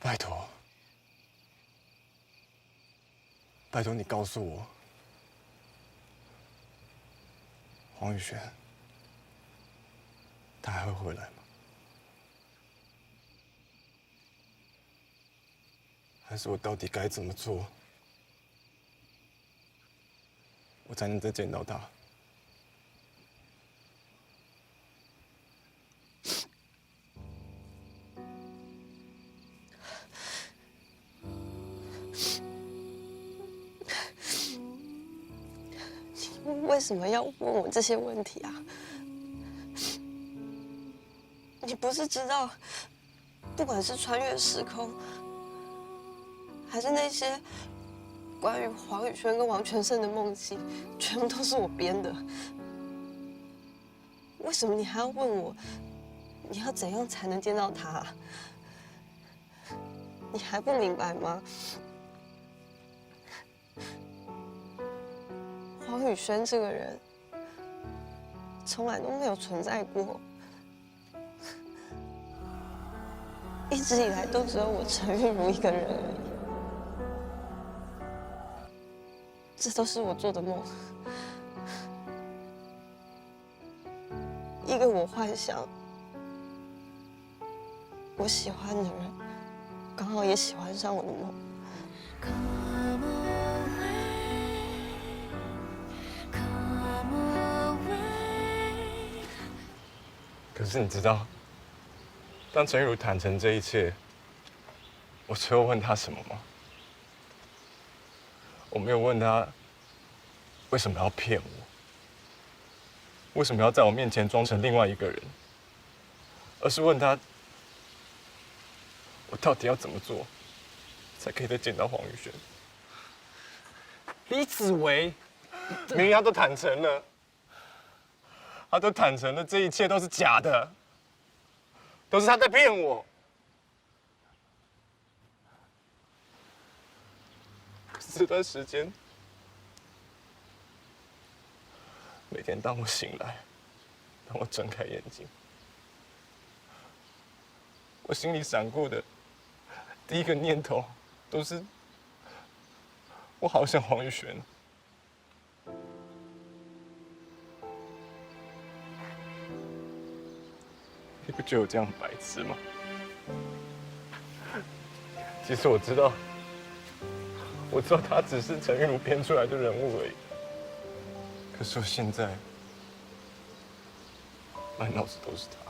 拜托，拜托你告诉我，黄宇轩，他还会回来吗？还是我到底该怎么做，我才能再见到他？为什么要问我这些问题啊？你不是知道，不管是穿越时空，还是那些关于黄宇轩跟王全胜的梦境，全部都是我编的。为什么你还要问我，你要怎样才能见到他啊？你还不明白吗？黄宇轩这个人，从来都没有存在过，一直以来都只有我陈玉如一个人而已。这都是我做的梦，一个我幻想我喜欢的人，刚好也喜欢上我的梦。可是你知道，当陈玉如坦诚这一切，我最后问他什么吗？我没有问他为什么要骗我，为什么要在我面前装成另外一个人，而是问他，我到底要怎么做，才可以再见到黄宇轩？李子维，明明他都坦诚了，他都坦诚了，这一切都是假的，都是他在骗我。可是这段时间，每天当我醒来，当我睁开眼睛，我心里闪过的第一个念头都是，我好想黄宇轩。你不觉得我这样很白痴吗？其实我知道他只是陈玉如编出来的人物而已。可是我现在满脑子都是他。